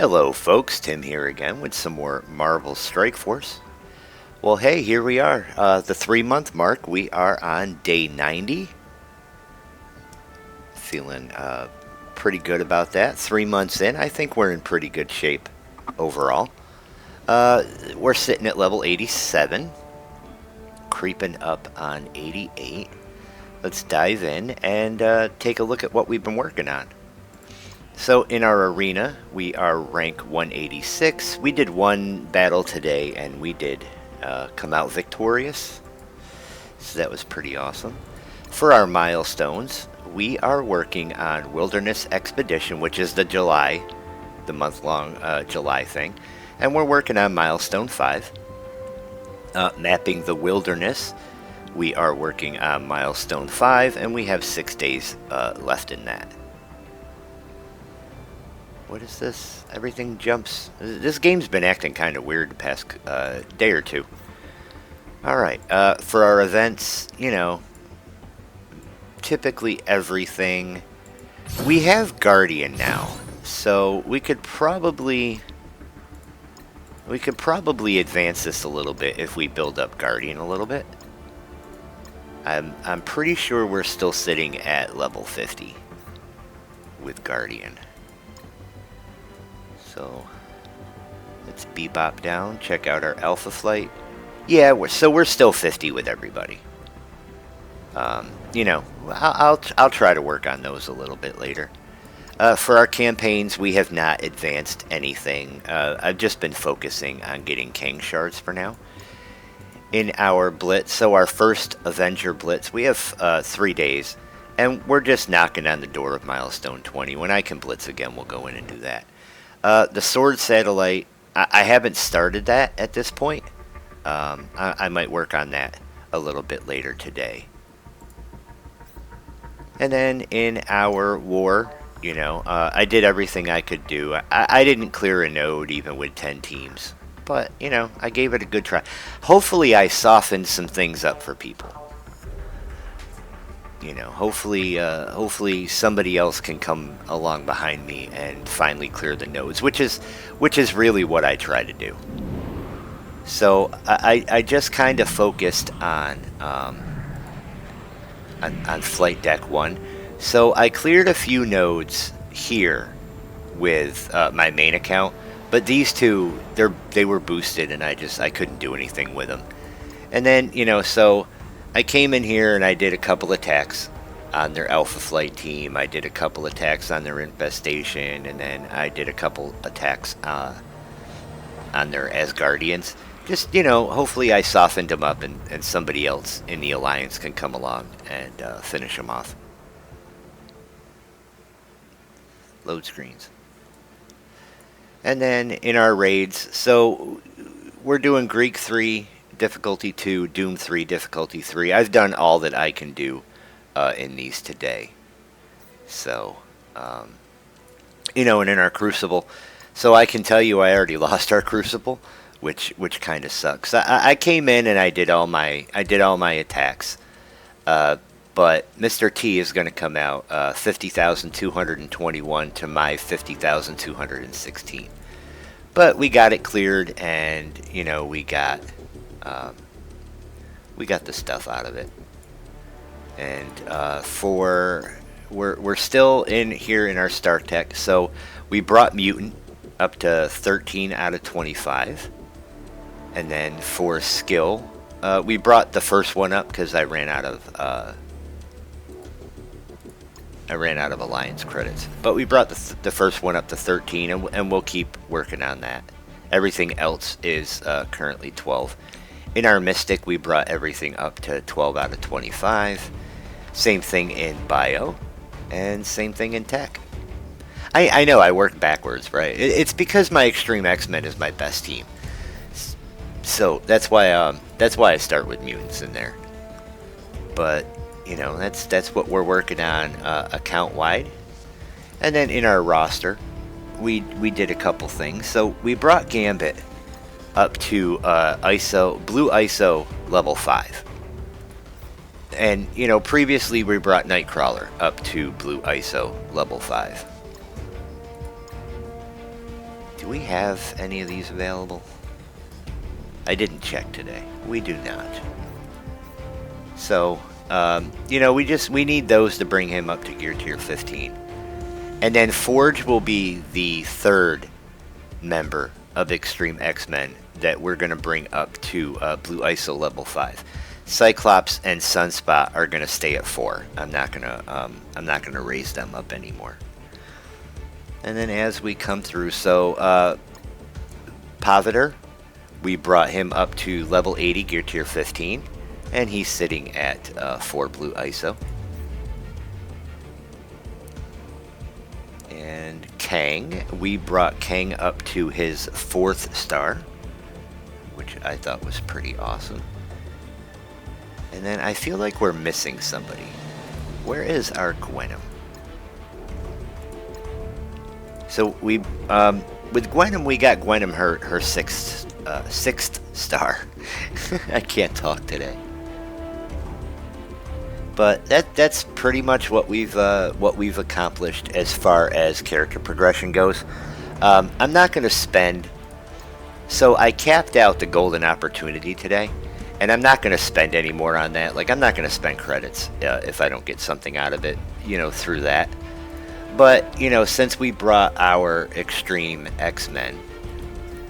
Hello folks, Tim here again with some more Marvel Strike Force. Well hey, here we are, the 3-month mark. We are on day 90. Feeling pretty good about that. 3 months in, I think we're in pretty good shape overall. We're sitting at level 87, creeping up on 88. Let's dive in and take a look at what we've been working on. So in our arena, we are rank 186. We did one battle today, and we did come out victorious. So that was pretty awesome. For our milestones, we are working on Wilderness Expedition, which is the month-long July thing. And we're working on Milestone 5. Mapping the Wilderness, we are working on Milestone 5, and we have 6 days left in that. What is this? Everything jumps. This game's been acting kind of weird the past day or two. Alright, for our events, typically everything. We have Guardian now, so we could probably advance this a little bit if we build up Guardian a little bit. I'm pretty sure we're still sitting at level 50 with Guardian. So let's bebop down, check out our Alpha Flight. Yeah, we're still 50 with everybody. I'll try to work on those a little bit later. For our campaigns, we have not advanced anything. I've just been focusing on getting King Shards for now. In our Blitz, so our first Avenger Blitz, we have 3 days, and we're just knocking on the door of Milestone 20. When I can Blitz again, we'll go in and do that. The S.W.O.R.D satellite, I haven't started that at this point. I might work on that a little bit later today. And then in our war, I did everything I could do. I didn't clear a node even with 10 teams. But, I gave it a good try. Hopefully I softened some things up for people. Hopefully somebody else can come along behind me and finally clear the nodes, which is really what I try to do. So I just kind of focused on flight deck 1. So I cleared a few nodes here with my main account, but these two they were boosted, and I couldn't do anything with them. And then so I came in here and I did a couple attacks on their Alpha Flight team. I did a couple attacks on their Infestation, and then I did a couple attacks on their Asgardians. Just, hopefully I softened them up, and somebody else in the Alliance can come along and finish them off. Load screens. And then in our raids, so we're doing Greek 3, difficulty 2, Doom 3, difficulty 3. I've done all that I can do in these today. So, and in our Crucible, so I can tell you I already lost our Crucible, which kind of sucks. I came in and I did all my attacks, but Mr. T is going to come out 50,221 to my 50,216. But we got it cleared, and we got the stuff out of it. And we're still in here in our start tech. So we brought Mutant up to 13 out of 25. And then for skill, we brought the first one up because I ran out of Alliance credits. But we brought the first one up to 13, and we'll keep working on that. Everything else is currently 12. In our Mystic, we brought everything up to 12 out of 25. Same thing in Bio, and same thing in Tech. I know I work backwards, right? It's because my Extreme X-Men is my best team. So that's why I start with mutants in there. But that's what we're working on account wide. And then in our roster, we did a couple things. So we brought Gambit up to blue ISO level 5. And previously we brought Nightcrawler up to blue ISO level 5. Do we have any of these available? I didn't check today. We do not. So, you know, we need those to bring him up to gear tier 15. And then Forge will be the third member of Extreme X-Men that we're going to bring up to Blue ISO level 5. Cyclops and Sunspot are going to stay at 4. I'm not going to raise them up anymore. And then as we come through, so Paviter, we brought him up to level 80, gear tier 15, and he's sitting at 4 Blue ISO. And Kang, we brought Kang up to his 4th star, which I thought was pretty awesome. And then I feel like we're missing somebody. Where is our Gwenom? So we, with Gwenom, we got Gwenom her 6th star. I can't talk today. But that's pretty much what we've accomplished as far as character progression goes. I'm not going to spend. So I capped out the golden opportunity today, and I'm not going to spend any more on that. Like, I'm not going to spend credits if I don't get something out of it, you know, through that. But you know, since we brought our Extreme X-Men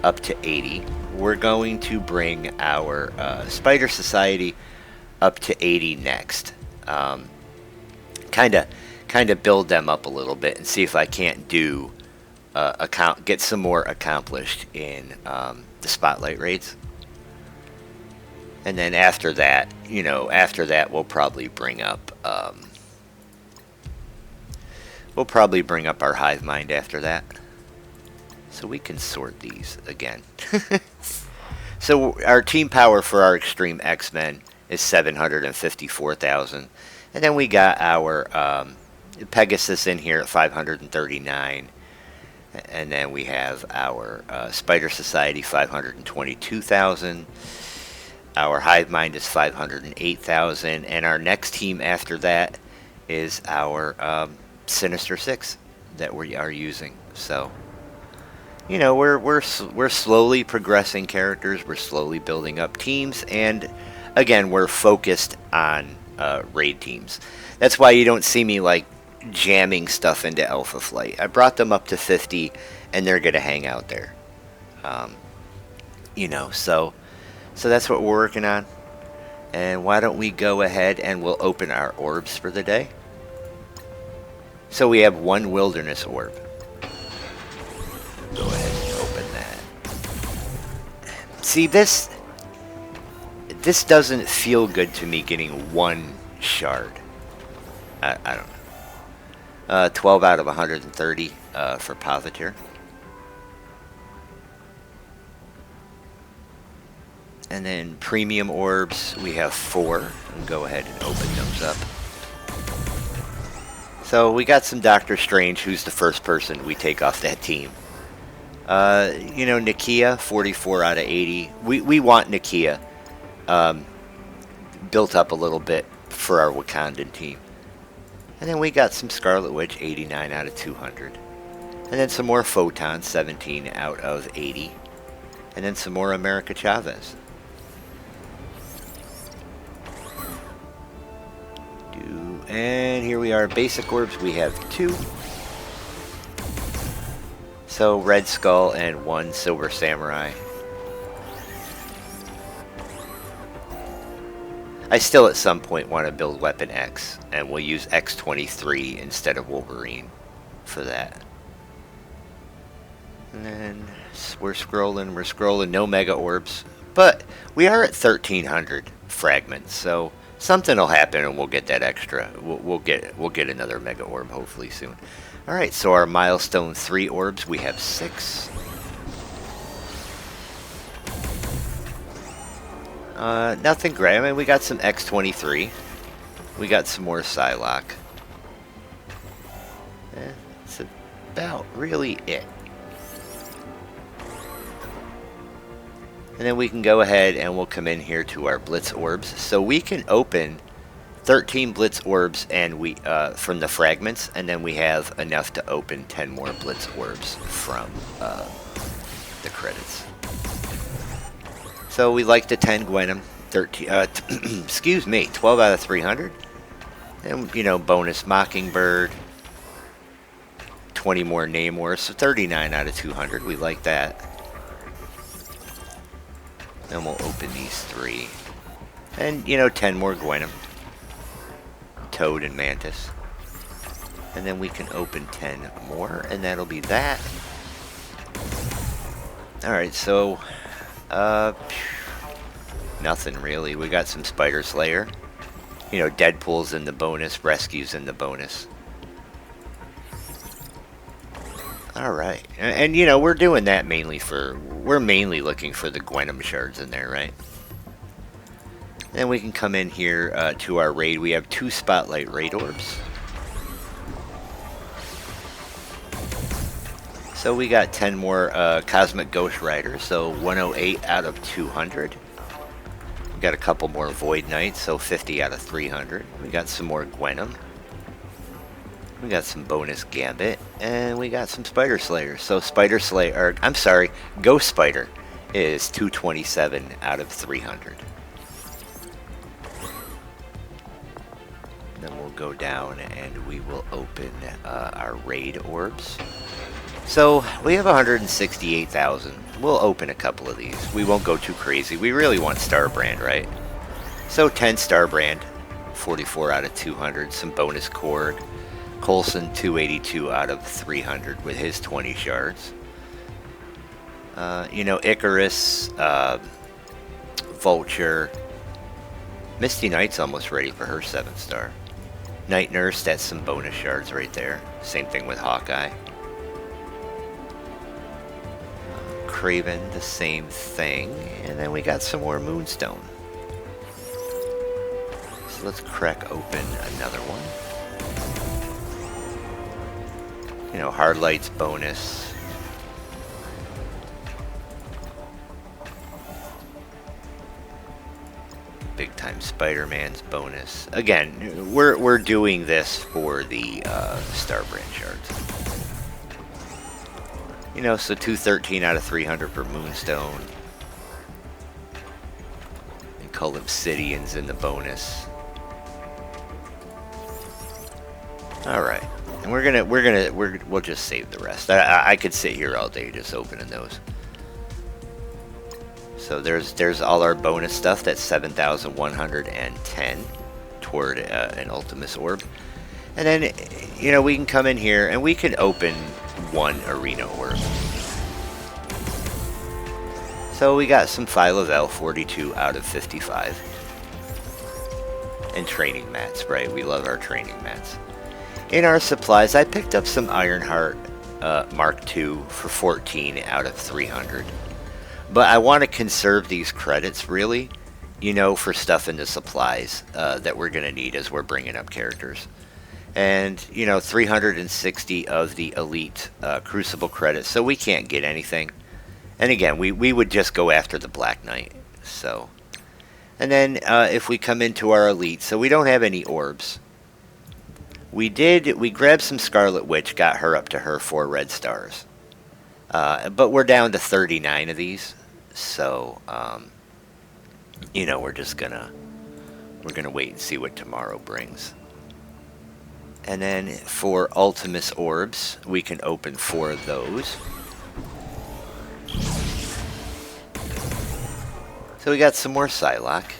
up to 80, we're going to bring our Spider Society up to 80 next. Kind of build them up a little bit and see if I can't do get some more accomplished in the spotlight raids. And then after that, you know, we'll probably bring up our hive mind after that, so we can sort these again. So our team power for our Extreme X-Men is 754,000. And then we got our Pegasus in here at 539. And then we have our Spider Society, 522,000. Our Hive Mind is 508,000. And our next team after that is our Sinister Six that we are using. So, you know, we're slowly progressing characters. We're slowly building up teams. And again, we're focused on raid teams. That's why you don't see me like jamming stuff into Alpha Flight. I brought them up to 50, and they're gonna hang out there. You know, so that's what we're working on. And why don't we go ahead and we'll open our orbs for the day. So we have 1 wilderness orb. Go ahead and open that. See, this doesn't feel good to me getting 1 shard. I don't know. 12 out of 130 for Paviter. And then premium orbs, we have 4. And go ahead and open those up. So we got some Doctor Strange, who's the first person we take off that team. You know, Nakia, 44 out of 80. We want Nakia built up a little bit for our Wakandan team. And then we got some Scarlet Witch, 89 out of 200. And then some more Photon, 17 out of 80. And then some more America Chavez. And here we are, basic orbs, we have 2. So Red Skull and 1 Silver Samurai. I still at some point want to build Weapon X, and we'll use X-23 instead of Wolverine for that. And then we're scrolling, no mega orbs. But we are at 1,300 fragments, so something will happen and we'll get that extra. We'll get another mega orb hopefully soon. Alright, so our milestone 3 orbs, we have 6. Nothing great. I mean, we got some X-23. We got some more Psylocke. That's about really it. And then we can go ahead and we'll come in here to our Blitz orbs. So we can open 13 Blitz orbs and we from the fragments, and then we have enough to open 10 more Blitz orbs from the credits. So we like the 10 Gwenum, 13, excuse me, 12 out of 300. And, you know, bonus Mockingbird, 20 more Namor, so 39 out of 200. We like that. Then we'll open these 3. And, you know, 10 more Gwenum, Toad and Mantis. And then we can open 10 more, and that'll be that. Alright, so, nothing really. We got some Spider Slayer. You know, Deadpool's in the bonus, Rescue's in the bonus. Alright, and you know, we're doing that mainly we're mainly looking for the Gwenum shards in there, right? Then we can come in here to our raid. We have 2 Spotlight Raid Orbs. So we got 10 more Cosmic Ghost Riders, so 108 out of 200. We got a couple more Void Knights, so 50 out of 300. We got some more Gwenum. We got some bonus Gambit, and we got some Spider Slayer. So Spider Slayer, or, I'm sorry, Ghost Spider is 227 out of 300. Then we'll go down and we will open our raid orbs. So we have 168,000. We'll open a couple of these. We won't go too crazy. We really want Star Brand, right? So 10 Star Brand, 44 out of 200. Some bonus Cord. Coulson 282 out of 300 with his 20 shards. You know, Icarus, Vulture. Misty Knight's almost ready for her 7-star. Night Nurse, that's some bonus shards right there. Same thing with Hawkeye. Craven, the same thing. And then we got some more Moonstone. So let's crack open another one. You know, Hard Light's bonus. Big Time Spider-Man's bonus. Again, we're doing this for the Star Brand shards. You know, so 213 out of 300 for Moonstone. And Call Obsidian's in the bonus. All right, and we'll just save the rest. I could sit here all day just opening those. So there's all our bonus stuff. That's 7,110 toward an Ultimus Orb. And then, you know, we can come in here and we can open 1 Arena Orb. So we got some Phyla-Vel, 42 out of 55. And training mats, right? We love our training mats. In our supplies, I picked up some Ironheart Mark II for 14 out of 300. But I want to conserve these credits, really, you know, for stuff in the supplies that we're going to need as we're bringing up characters. And, you know, 360 of the Elite Crucible credits, so we can't get anything. And again, we would just go after the Black Knight. So, and then if we come into our Elite, so we don't have any orbs. We grabbed some Scarlet Witch, got her up to her 4 red stars. But we're down to 39 of these. So, you know, we're gonna wait and see what tomorrow brings. And then for Ultimus Orbs, we can open 4 of those. So we got some more Psylocke.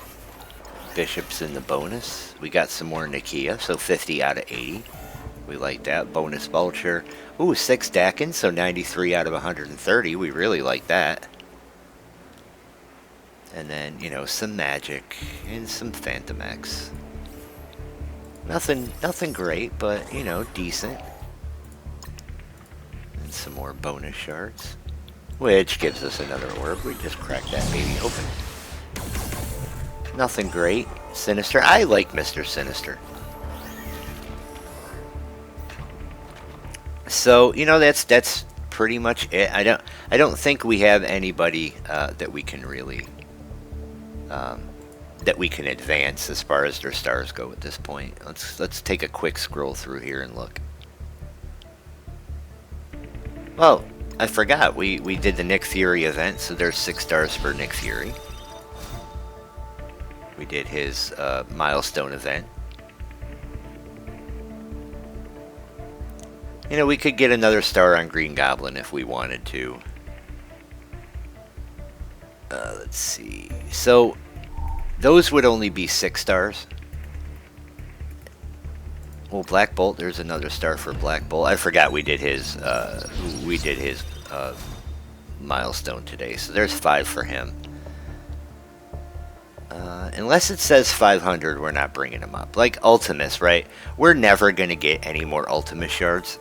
Bishop's in the bonus. We got some more Nakia, so 50 out of 80. We like that. Bonus Vulture. Ooh, 6 Dakin, so 93 out of 130. We really like that. And then, you know, some Magic and some Phantom X. Nothing great, but, you know, decent. And some more bonus shards. Which gives us another orb. We just cracked that baby open. Nothing great. Sinister. I like Mr. Sinister. So, you know, that's pretty much it. I don't think we have anybody that we can really that we can advance as far as their stars go at this point. Let's take a quick scroll through here and look. Well, I forgot. We did the Nick Fury event, so there's 6 stars for Nick Fury. We did his milestone event. You know, we could get another star on Green Goblin if we wanted to. Let's see. So, those would only be 6 stars. Well, Black Bolt, there's another star for Black Bolt. I forgot we did his milestone today, so there's 5 for him. Unless it says 500, we're not bringing him up. Like Ultimus, right? We're never going to get any more Ultimus shards.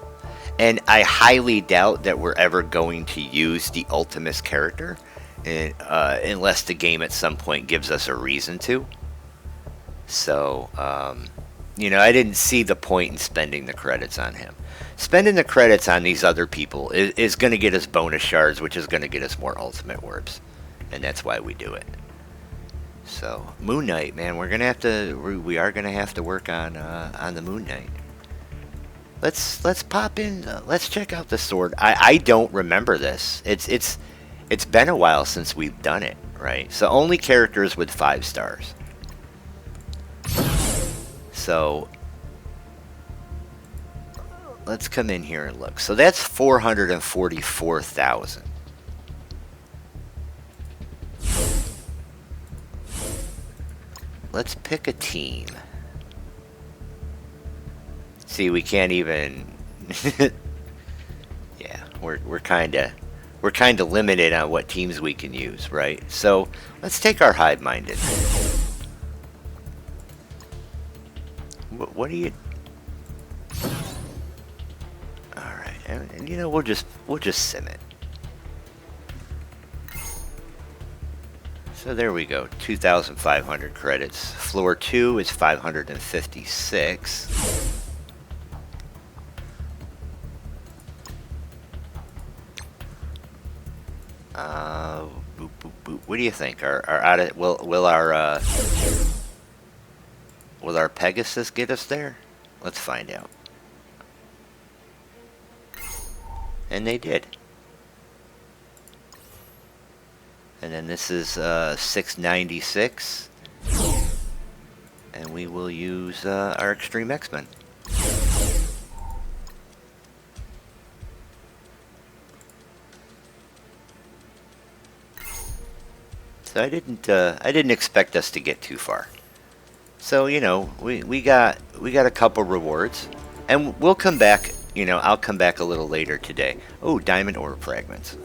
And I highly doubt that we're ever going to use the Ultimus character. Unless the game at some point gives us a reason to. So, you know, I didn't see the point in spending the credits on him. Spending the credits on these other people is going to get us bonus shards, which is going to get us more ultimate orbs. And that's why we do it. So, Moon Knight, man, we are going to have to work on the Moon Knight. Let's pop in, let's check out the sword. I don't remember this. It's been a while since we've done it, right? So only characters with 5 stars. So let's come in here and look. So that's 444,000. Let's pick a team. See, we can't even. Yeah, we're kind of limited on what teams we can use, right? So let's take our hive-minded. What do you? All right, and you know we'll just sim it. So there we go, 2,500 credits. Floor 2 is 556. Boop, boop, boop. What do you think? Will our Pegasus get us there? Let's find out. And they did. And then this is 696. And we will use our Extreme X-Men. So I didn't expect us to get too far. So, you know, we got a couple rewards, and we'll come back. You know, I'll come back a little later today. Oh, Diamond Orb Fragments.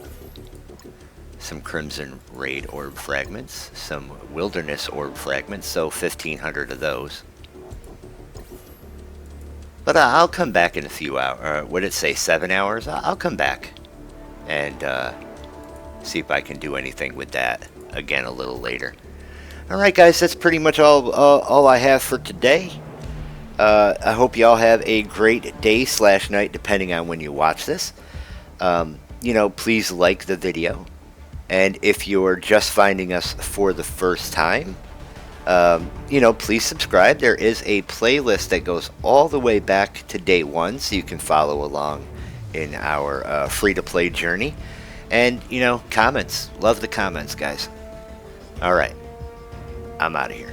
Some Crimson Raid Orb Fragments. Some Wilderness Orb Fragments, so 1,500 of those. But I'll come back in a few hours. What did it say, 7 hours? I'll come back and see if I can do anything with that again a little later. Alright guys, that's pretty much all I have for today. I hope y'all have a great day / night depending on when you watch this. You know, please like the video. And if you're just finding us for the first time, you know, please subscribe. There is a playlist that goes all the way back to day 1, so you can follow along in our free-to-play journey. And, you know, comments. Love the comments, guys. Alright. I'm out of here.